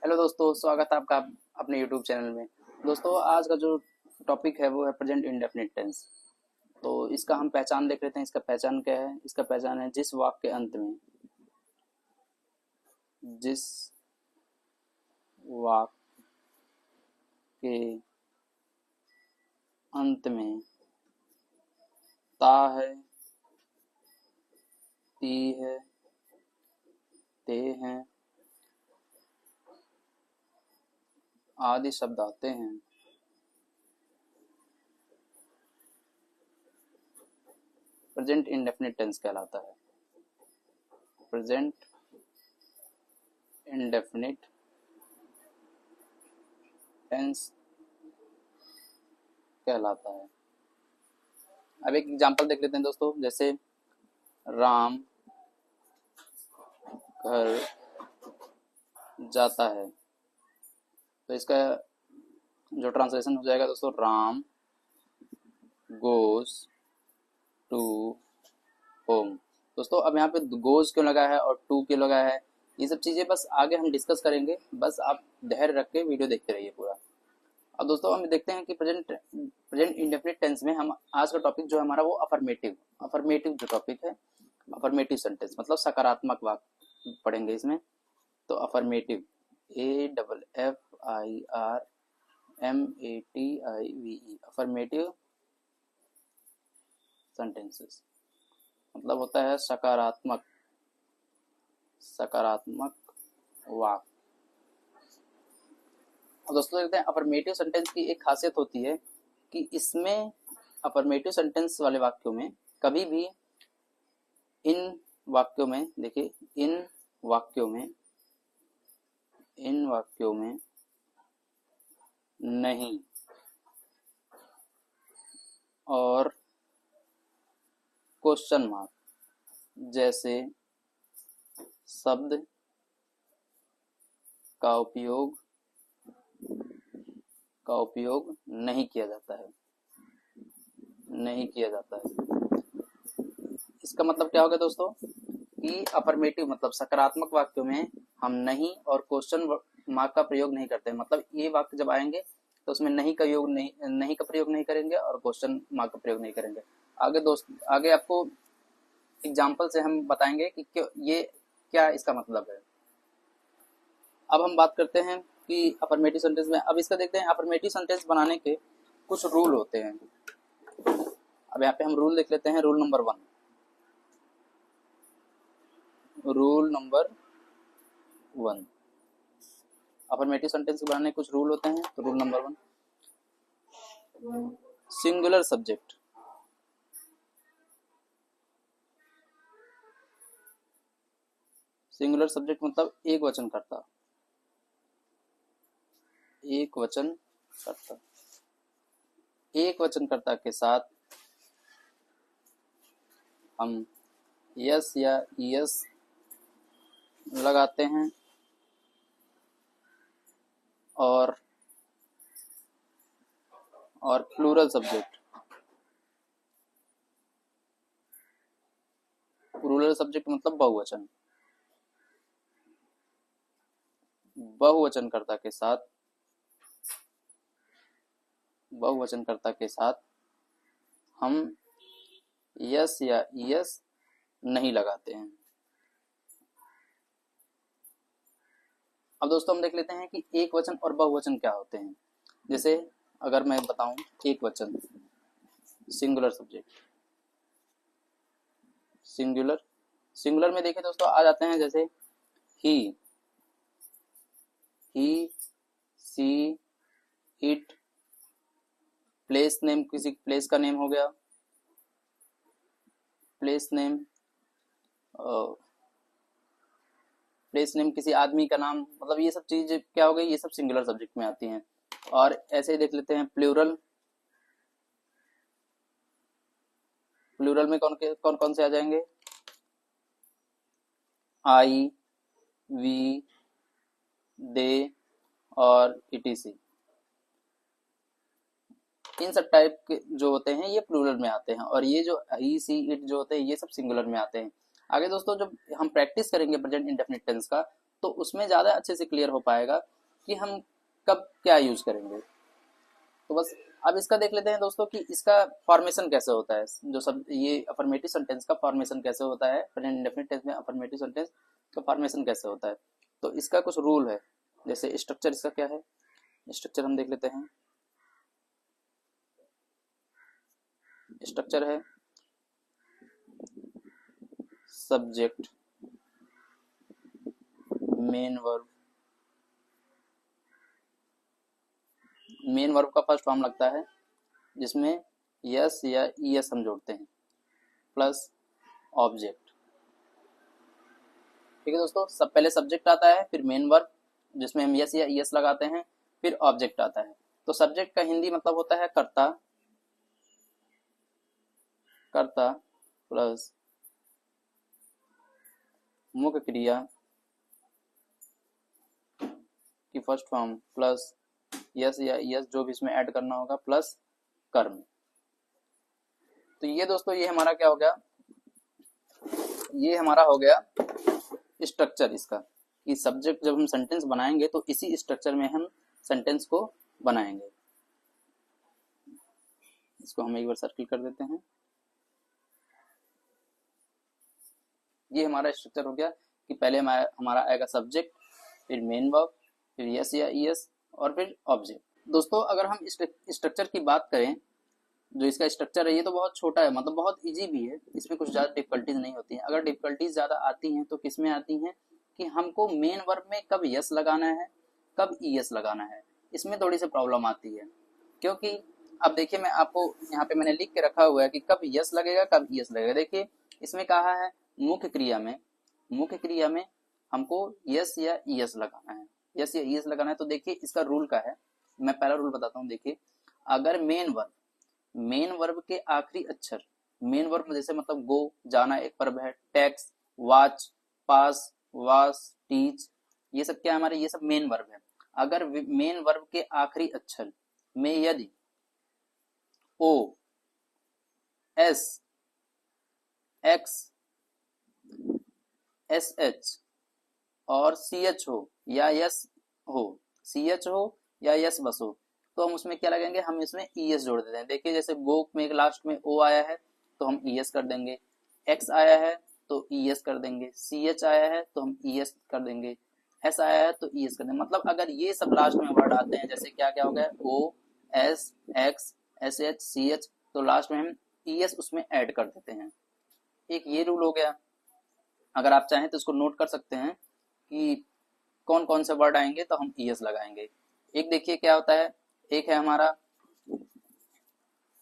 Hello दोस्तों, स्वागत है आपका अपने यूट्यूब चैनल में। दोस्तों, आज का जो टॉपिक है वो है प्रेजेंट इंडेफिनिट टेंस। तो इसका हम पहचान देख लेते हैं। इसका पहचान क्या है? इसका पहचान है जिस वाक्य के अंत में जिस वाक्य के अंत में ता है, ती है, ते हैं आदि शब्द आते हैं, प्रेजेंट इंडेफिनिट टेंस कहलाता है। प्रेजेंट इंडेफिनिट टेंस कहलाता है। अब एक एग्जांपल देख लेते हैं दोस्तों। जैसे राम घर जाता है, तो इसका जो ट्रांसलेशन हो जाएगा दोस्तों, राम गोज टू होम। दोस्तों, अब यहाँ पे गोज क्यों लगा है और टू क्यों लगा है, ये सब चीजें बस आगे हम डिस्कस करेंगे। बस आप धैर्य रख के वीडियो देखते रहिए पूरा। अब दोस्तों, हम देखते हैं कि प्रेजेंट इंडेफिनिट टेंस में हम आज का टॉपिक जो है हमारा वो अफर्मेटिव जो टॉपिक है, अफर्मेटिव सेंटेंस मतलब सकारात्मक वाक्य पढ़ेंगे इसमें। तो अफर्मेटिव, AFFIRMATIVE, अफर्मेटिव सेंटेंसेस मतलब होता है सकारात्मक वाक्य। अब दोस्तों देखते हैं, अफर्मेटिव सेंटेंस की एक खासियत होती है कि इसमें अफर्मेटिव सेंटेंस वाले वाक्यों में कभी भी इन वाक्यों में देखिए, इन वाक्यों में नहीं और क्वेश्चन मार्क जैसे शब्द का उपयोग नहीं किया जाता है। इसका मतलब क्या होगा दोस्तों कि अफर्मेटिव मतलब सकारात्मक वाक्यों में हम नहीं और क्वेश्चन मार्क का प्रयोग नहीं करते। मतलब ये वाक्य जब आएंगे तो उसमें नहीं का प्रयोग नहीं करेंगे और क्वेश्चन मार्क का प्रयोग नहीं करेंगे। आगे आपको एग्जाम्पल से हम बताएंगे कि ये क्या इसका मतलब है। अब हम बात करते हैं कि अफर्मेटिव सेंटेंस में, अब इसका देखते हैं अफर्मेटिव सेंटेंस बनाने के कुछ रूल होते हैं। अब यहाँ पे हम रूल देख लेते हैं। रूल नंबर 1, अफर्मेटिव सेंटेंस बनाने के कुछ रूल होते हैं। तो rule number 1, singular subject. Singular subject मतलब एक वचनकर्ता के साथ हम यस या ईएस लगाते हैं और प्लूरल सब्जेक्ट मतलब बहुवचनकर्ता के साथ हम यस या ईएस नहीं लगाते हैं। अब दोस्तों हम देख लेते हैं कि एक वचन और बहुवचन क्या होते हैं। जैसे अगर मैं बताऊं, एक वचन सिंगुलर सब्जेक्ट, सिंगुलर में देखिए दोस्तों आ जाते हैं जैसे ही, सी, इट, प्लेस नेम, किसी प्लेस का नेम हो गया, प्लेस नेम किसी आदमी का नाम, मतलब ये सब चीज क्या हो गई, ये सब सिंगुलर सब्जेक्ट में आती हैं। और ऐसे ही देख लेते हैं प्लूरल में कौन से आ जाएंगे, आई, वी, दे और इटीसी। इन सब टाइप के जो होते हैं ये प्लूरल में आते हैं, और ये जो ही, सी, इट जो होते हैं ये सब सिंगुलर में आते हैं। आगे दोस्तों जब हम प्रैक्टिस करेंगे प्रेजेंट इंडेफिनिट टेंस का, तो उसमें ज़्यादा अच्छे से क्लियर हो पाएगा कि हम कब क्या यूज करेंगे। तो बस अब इसका देख लेते हैं दोस्तों कि इसका फॉर्मेशन कैसे होता है, जो सब ये अफर्मेटिव सेंटेंस का फॉर्मेशन कैसे होता है, प्रेजेंट इंडेफिनिट टेंस में अफर्मेटिव सेंटेंस का फॉर्मेशन कैसे होता है। तो इसका कुछ रूल है, जैसे स्ट्रक्चर इसका क्या है, स्ट्रक्चर हम देख लेते हैं। स्ट्रक्चर है subject, main verb, main verb का फर्स्ट फॉर्म लगता है जिसमें यस या ईएस हम जोड़ते हैं प्लस ऑब्जेक्ट। ठीक है दोस्तों, सब पहले सब्जेक्ट आता है, फिर मेन वर्ब जिसमें हम यस या ईएस लगाते हैं, फिर ऑब्जेक्ट आता है। तो सब्जेक्ट का हिंदी मतलब होता है कर्ता, कर्ता प्लस मुख्य क्रिया की फर्स्ट फॉर्म प्लस यस या यस जो भी इसमें ऐड करना होगा प्लस कर्म। तो ये दोस्तों ये हमारा क्या हो गया, ये हमारा हो गया स्ट्रक्चर इसका, कि सब्जेक्ट जब हम सेंटेंस बनाएंगे तो इसी स्ट्रक्चर में हम सेंटेंस को बनाएंगे। इसको हम एक बार सर्किल कर देते हैं। ये हमारा स्ट्रक्चर हो गया कि पहले हमारा आएगा सब्जेक्ट, फिर मेन वर्ब, फिर यस या ईएस और फिर ऑब्जेक्ट। दोस्तों अगर हम इस स्ट्रक्चर की बात करें, जो इसका स्ट्रक्चर है ये तो बहुत छोटा है, मतलब बहुत इजी भी है, इसमें कुछ ज़्यादा डिफिकल्टीज नहीं होती हैं। अगर डिफिकल्टीज ज़्यादा आती हैं तो किस में आती हैं कि हमको मेन वर्ब में कब यस लगाना है कब ईएस लगाना है, इसमें थोड़ी सी प्रॉब्लम आती है। क्योंकि अब देखिए मैं आपको यहाँ पे मैंने लिख के रखा हुआ है कि कब यस लगेगा कब ईएस लगेगा। देखिए इसमें कहा है मुख्य क्रिया में हमको यस या ईएस लगाना है, यस या ईएस लगाना है। तो देखिए इसका रूल का है, मैं पहला रूल बताता हूँ। देखिए अगर मेन वर्ब के आखिरी अक्षर, मेन वर्ब जैसे मतलब गो जाना एक वर्ब है, टेक्स, वॉच, पास, वास, टीच, ये सब क्या है हमारे, ये सब मेन वर्ब है। अगर मेन वर्ब के आखिरी अक्षर में यदि ओ, एस, एक्स, एस एच और सी एच हो या यस हो, सी एच हो या यस बस हो, तो हम उसमें क्या लगेंगे, हम इसमें ईएस जोड़ देते हैं। देखिए जैसे गो में लास्ट में ओ आया है तो हम ईएस कर देंगे, एक्स आया है तो ईएस कर देंगे, सी एच आया है तो हम ईएस कर देंगे, एस आया है तो ईएस कर देंगे। मतलब अगर ये सब लास्ट में वर्ड आते हैं, जैसे क्या क्या हो गया, O, S, X, S H, C H, तो लास्ट में हम ईएस उसमें ऐड कर देते हैं। एक ये रूल हो गया। अगर आप चाहें तो इसको नोट कर सकते हैं कि कौन कौन से वर्ड आएंगे तो हम ईएस लगाएंगे। एक देखिए क्या होता है, एक है हमारा,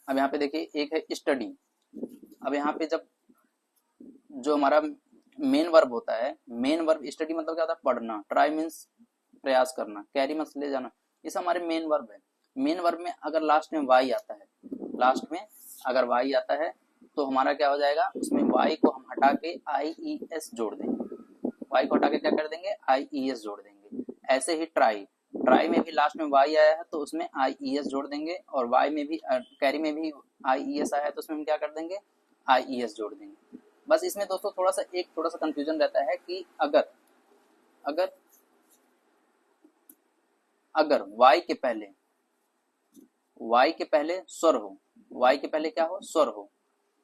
अब यहाँ पे देखिए एक है स्टडी। अब यहाँ पे जब जो हमारा मेन वर्ब होता है, मेन वर्ब स्टडी मतलब क्या होता है, पढ़ना, ट्राई मीन्स प्रयास करना, कैरी मत ले जाना, ये सब हमारे मेन वर्ब है। मेन वर्ब में अगर लास्ट में वाई आता है, लास्ट में अगर वाई आता है तो हमारा क्या हो जाएगा, उसमें वाई को हम हटा के आई ई एस जोड़ देंगे, वाई को हटा के क्या कर देंगे, आई ई एस जोड़ देंगे। ऐसे ही ट्राई में भी लास्ट में वाई आया है तो उसमें आई ई एस जोड़ देंगे, और वाई में भी कैरी में भी आई ई एस आया है तो उसमें हम क्या कर देंगे, आई ई एस जोड़ देंगे। बस इसमें दोस्तों थोड़ा सा कंफ्यूजन रहता है कि अगर अगर अगर वाई के पहले स्वर हो, वाई के पहले क्या हो, स्वर हो,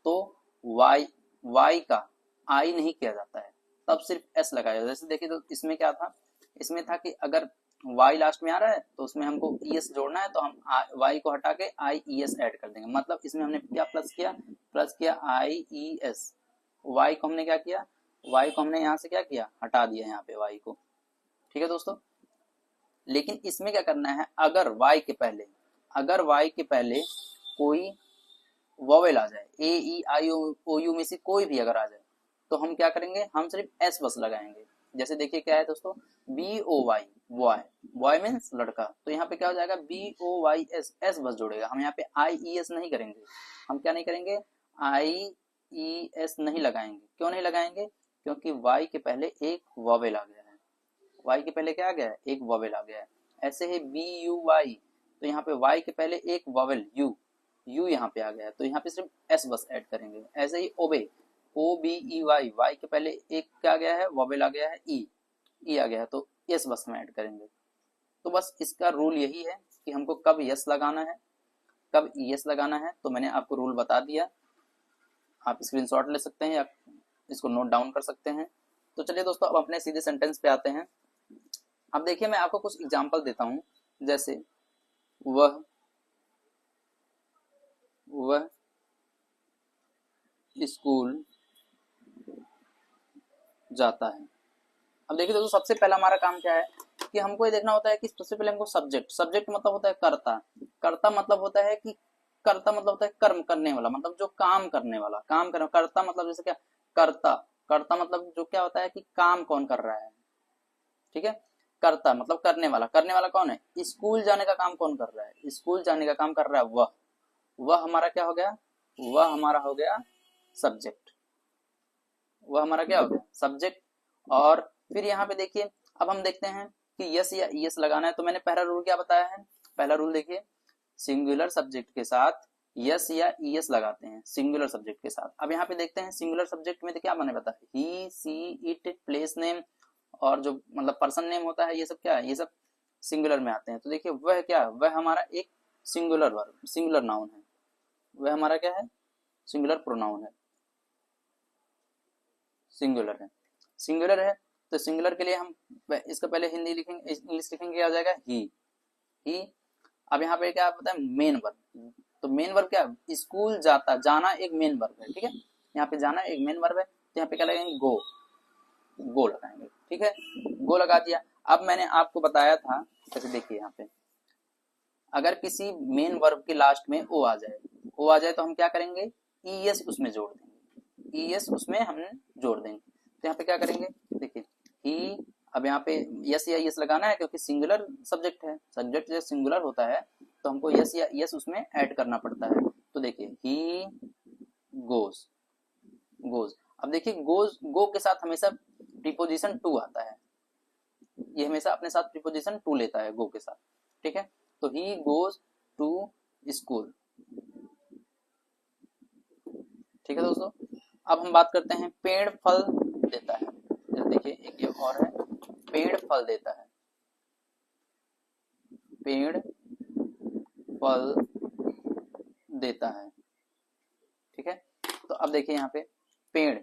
तो वाई का आई नहीं किया जाता है, तब सिर्फ एस लगाया जाता है। जैसे देखिए तो इसमें क्या था, इसमें था कि अगर वाई लास्ट में आ रहा है तो उसमें हमको ईएस जोड़ना है, तो हम वाई को हटा के आई ई एस ऐड कर देंगे। मतलब इसमें हमने क्या प्लस किया आई ई एस, वाई को हमने क्या किया, वाई को हमने यहाँ से क्या किया, हटा दिया यहाँ पे वाई को। ठीक है दोस्तों, लेकिन इसमें क्या करना है, अगर वाई के पहले कोई वोवेल आ जाए, ए ई आई ओ यू में से कोई भी अगर आ जाए तो हम क्या करेंगे, हम सिर्फ एस बस लगाएंगे। जैसे देखिए क्या है दोस्तों, b o y, boy means लड़का, तो यहाँ पे क्या हो जाएगा, b o y s, s बस जोड़ेगा। हम यहाँ पे आई ई एस नहीं करेंगे, हम क्या नहीं करेंगे, आई ई एस नहीं लगाएंगे। क्यों नहीं लगाएंगे, क्योंकि वाई के पहले एक वोवेल आ गया है, वाई के पहले क्या आ गया है, एक वोवेल आ गया है। ऐसे ही बी यू वाई, तो यहाँ पे वाई के पहले एक वोवेल यू यहाँ पे आ गया है, तो यहाँ पे सिर्फ एस बस ऐड करेंगे। ऐसे ही obey, O B E Y, Y के पहले एक क्या गया है, वोवेल आ गया है ई, ई आ गया तो यस बस में ऐड करेंगे। तो बस इसका रूल यही है कि हमको कब यस लगाना है, कब यस लगाना है। तो मैंने आपको रूल बता दिया, आप स्क्रीनशॉट ले सकते हैं या इसको नोट डाउन कर सकते हैं। तो चलिए दोस्तों, अब अपने सीधे सेंटेंस पे आते हैं। अब देखिए, मैं आपको कुछ एग्जांपल देता हूं, जैसे वह स्कूल जाता है। अब देखिए दोस्तों, सबसे पहला हमारा काम क्या है कि हमको ये देखना होता है कि सबसे पहले हमको सब्जेक्ट मतलब होता है कर्ता। कर्ता मतलब होता है कि कर्ता मतलब होता है कर्म करने वाला, मतलब जो काम करने वाला, कर्ता मतलब जैसे क्या, कर्ता मतलब जो क्या होता है कि काम कौन कर रहा है, ठीक है। कर्ता मतलब करने वाला कौन है, स्कूल जाने का काम कौन कर रहा है, स्कूल जाने का काम कर रहा है वह हमारा क्या हो गया, वह हमारा हो गया सब्जेक्ट, वह हमारा क्या हो गया सब्जेक्ट। और फिर यहाँ पे देखिए, अब हम देखते हैं कि यस या ईएस लगाना है। तो मैंने पहला रूल क्या बताया है, पहला रूल देखिए, सिंगुलर सब्जेक्ट के साथ यस या ईएस लगाते हैं, सिंगुलर सब्जेक्ट के साथ। अब यहाँ पे देखते हैं सिंगुलर सब्जेक्ट में तो क्या मैंने बताया, ही सी इट प्लेस नेम और जो मतलब पर्सन नेम होता है, ये सब क्या है, ये सब सिंगुलर में आते हैं। तो देखिए वह क्या है, वह हमारा एक सिंगुलर वर्ब, सिंगुलर नाउन है, वह हमारा क्या है, सिंगुलर प्रोनाउन है, सिंगुलर है। तो सिंगुलर के लिए हम इसका पहले हिंदी लिखेंगे, इंग्लिश लिखेंगे, क्या हो जाएगा ही। अब यहाँ पे क्या पता है, मेन वर्ब। तो मेन वर्ब क्या है, स्कूल जाता, जाना एक मेन वर्ब है, ठीक है। यहाँ पे जाना एक मेन वर्ब है, तो यहाँ पे क्या लगाएंगे, गो लगाएंगे, ठीक है, गो लगा दिया। अब मैंने आपको बताया था, जैसे देखिए यहाँ पे अगर किसी मेन वर्ब के लास्ट में ओ आ जाए तो हम क्या करेंगे, ईएस उसमें जोड़ देंगे, ईएस उसमें हम जोड़ देंगे। तो यहाँ पे क्या करेंगे, देखिए ही, अब यहाँ पे यस या यस लगाना है क्योंकि सिंगुलर सब्जेक्ट है, सब्जेक्ट जब सिंगुलर होता है तो हमको यस या यस उसमें ऐड करना पड़ता है। तो देखिए ही गोज। अब देखिए गो के साथ हमेशा प्रीपोजिशन टू आता है, ये हमेशा अपने साथ प्रीपोजिशन टू लेता है गो के साथ, ठीक है। तो ही गोज टू स्कूल, ठीक है दोस्तों। अब हम बात करते हैं पेड़ फल देता है। देखिए एक ये और है, पेड़ फल देता है, पेड़ फल देता है, ठीक है। तो अब देखिए यहाँ पे पेड़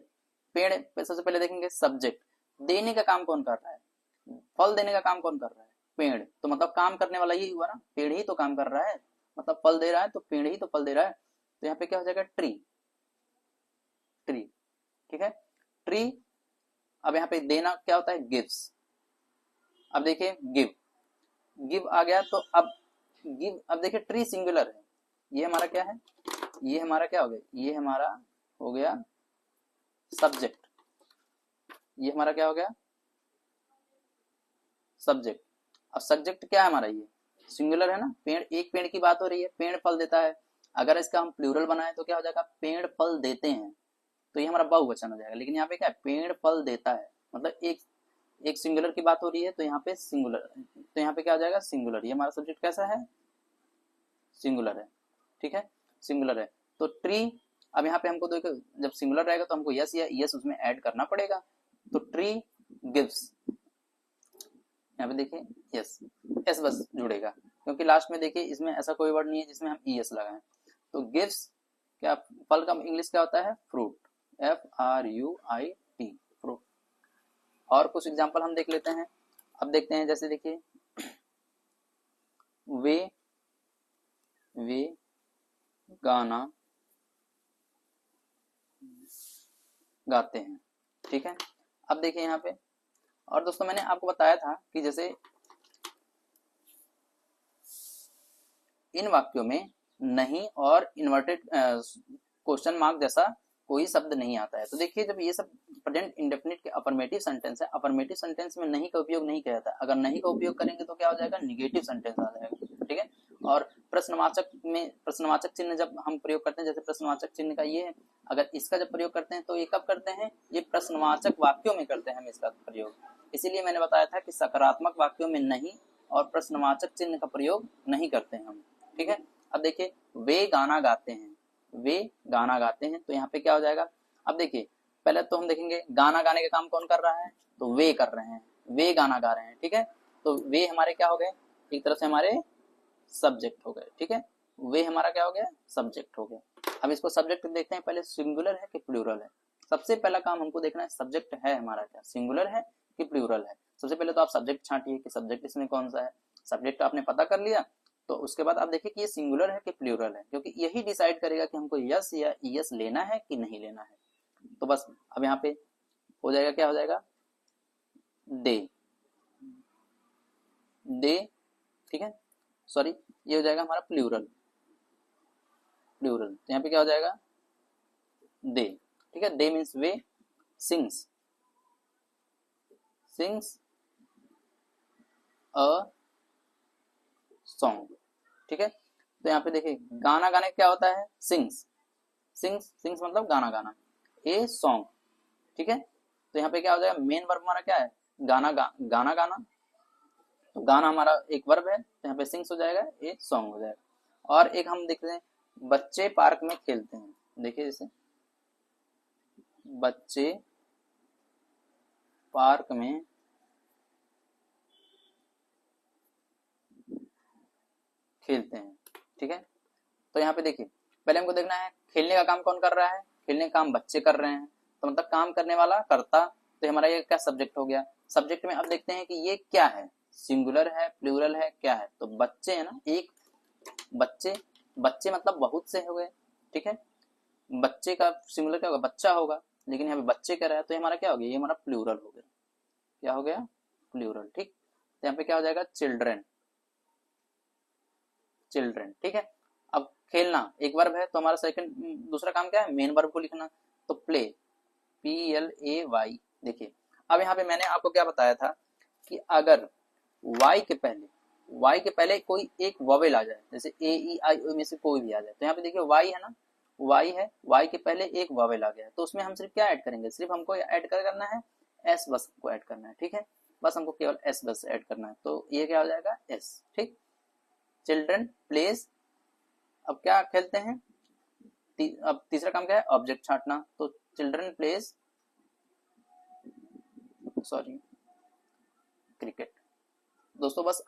सबसे पहले देखेंगे सब्जेक्ट, देने का काम कौन कर रहा है, फल देने का काम कौन कर रहा है, पेड़। तो मतलब काम करने वाला यही हुआ ना, पेड़ ही तो काम कर रहा है, मतलब फल दे रहा है तो पेड़ ही तो फल दे रहा है। तो यहाँ पे क्या हो जाएगा, ट्री, ठीक है, ट्री। अब यहाँ पे देना क्या होता है, गिव्स। अब देखिए गिव आ गया, तो अब गिव, अब देखिए ट्री सिंगुलर है, ये हमारा क्या है, ये हमारा क्या हो गया, ये हमारा हो गया सब्जेक्ट, ये हमारा क्या हो गया सब्जेक्ट। अब सब्जेक्ट क्या है हमारा, ये सिंगुलर है ना, पेड़, एक पेड़ की बात हो रही है, पेड़ फल देता है। अगर इसका हम प्लूरल बनाए तो क्या हो जाएगा, पेड़ फल देते हैं, तो ये हमारा बहुवचन हो जाएगा। लेकिन यहाँ पे क्या है, पेड़ फल देता है, मतलब एक सिंगुलर की बात हो रही है, तो यहाँ पे सिंगुलर, तो यहाँ पे क्या हो जाएगा, सिंगुलर। ये हमारा सब्जेक्ट कैसा है, सिंगुलर है, ठीक है, सिंगुलर है। तो ट्री, अब यहाँ पे हमको देखो जब सिंगुलर रहेगा तो हमको यस या यस उसमें ऐड करना पड़ेगा। तो ट्री गिव्स, यहाँ पे देखिए यस, एस बस जुड़ेगा, क्योंकि लास्ट में देखिए इसमें ऐसा कोई वर्ड नहीं है जिसमें हम ईएस लगाएं। तो गिव्स क्या, फल का इंग्लिश क्या होता है, फ्रूट, FRUIT, फ्रूट। और कुछ एग्जांपल हम देख लेते हैं। अब देखते हैं, जैसे देखिए वे गाना गाते हैं, ठीक है। अब देखिए यहाँ पे, और दोस्तों मैंने आपको बताया था कि जैसे इन वाक्यों में नहीं और इन्वर्टेड क्वेश्चन मार्क जैसा कोई शब्द नहीं आता है। तो देखिए जब ये सब प्रेजेंट इंडेफिनिट के अफर्मेटिव सेंटेंस है, अफर्मेटिव सेंटेंस में नहीं का उपयोग नहीं किया जाता है। अगर नहीं का उपयोग करेंगे तो क्या हो जाएगा, निगेटिव सेंटेंस आ जाएगा, ठीक है। और प्रश्नवाचक में प्रश्नवाचक चिन्ह जब हम प्रयोग करते हैं, जैसे प्रश्नवाचक चिन्ह का ये है, अगर इसका जब प्रयोग करते हैं तो ये कब करते हैं, ये प्रश्नवाचक वाक्यों में करते हैं हम इसका प्रयोग। इसीलिए मैंने बताया था कि सकारात्मक वाक्यों में नहीं और प्रश्नवाचक चिन्ह का प्रयोग नहीं करते हैं हम, ठीक है। अब देखिए वे गाना गाते हैं, वे गाना गाते हैं, तो यहाँ पे क्या हो जाएगा। अब देखिए पहले तो हम देखेंगे गाना गाने का काम कौन कर रहा है, तो वे कर रहे हैं, वे गाना गा रहे हैं, ठीक है। तो वे हमारे क्या हो गए, एक तरह से हमारे सब्जेक्ट हो गए, ठीक है। वे हमारा क्या हो गया, सब्जेक्ट हो गया। अब इसको सब्जेक्ट देखते हैं, पहले सिंगुलर है कि प्लूरल है। सबसे पहला काम हमको देखना है सब्जेक्ट है हमारा क्या, सिंगुलर है कि प्लूरल है। सबसे पहले तो आप सब्जेक्ट छांटिए कि सब्जेक्ट इसमें कौन सा है। सब्जेक्ट आपने पता कर लिया, तो उसके बाद आप देखिए कि ये सिंगुलर है कि प्लूरल है, क्योंकि यही डिसाइड करेगा कि हमको यस या ईएस लेना है कि नहीं लेना है। तो बस अब यहाँ पे हो जाएगा, क्या हो जाएगा, दे, दे, ठीक है। सॉरी, ये हो जाएगा हमारा प्लूरल, प्लूरल। तो यहाँ पे क्या हो जाएगा, दे, ठीक है। दे means way, sings, sings a song, ठीक है। तो यहाँ पे देखिए गाना गाने क्या होता है, सिंग्स, सिंग्स, सिंग्स मतलब गाना गाना, ए सॉन्ग, ठीक है। तो यहाँ पे क्या हो जाएगा, मेन वर्ब हमारा क्या है, गाना गाना गाना। तो गाना हमारा एक वर्ब है, तो यहाँ पे सिंग्स हो जाएगा, ए सॉन्ग हो जाएगा। और एक हम देखते हैं, बच्चे पार्क में खेलते हैं। देखिए जैसे बच्चे पार्क में खेलते हैं, ठीक है। तो यहाँ पे देखिए पहले हमको देखना है खेलने का काम कौन कर रहा है, खेलने का काम बच्चे कर रहे हैं, तो मतलब काम करने वाला करता, तो हमारा ये क्या सब्जेक्ट हो गया। सब्जेक्ट में अब देखते हैं कि ये क्या है, सिंगुलर है, प्लूरल है, क्या है। तो बच्चे है ना, एक बच्चे, बच्चे मतलब बहुत से हो गए, ठीक है। बच्चे का सिंगुलर क्या होगा, बच्चा होगा, लेकिन यहाँ पे बच्चे कह रहा है, तो हमारा क्या हो गया, ये हमारा प्लूरल हो गया, क्या हो गया, प्लूरल, ठीक। तो यहाँ पे क्या हो जाएगा, चिल्ड्रन, चिल्ड्रन, ठीक है। अब खेलना एक वर्ब है, तो हमारा सेकंड दूसरा काम क्या है, मेन वर्ब को लिखना। तो प्ले, PLAY, देखिए अब यहाँ पे मैंने आपको क्या बताया था कि अगर वाई के पहले कोई एक वॉवेल आ जाए, जैसे AEIO में से कोई भी आ जाए, तो यहाँ पे देखिए वाई है ना, वाई है, वाई के पहले एक वॉवेल आ गया, तो उसमें हम सिर्फ क्या ऐड करेंगे, सिर्फ हमको ऐड करना है एस, बस हमको ऐड करना है, ठीक है। बस हमको केवल एस बस ऐड करना है, तो ये क्या हो जाएगा, एस, ठीक। चिल्ड्रन प्लेज, अब क्या खेलते हैं, अब तीसरा काम क्या है, ऑब्जेक्ट छांटना। तो चिल्ड्रन प्लेज, सॉरी, क्रिकेट। दोस्तों बस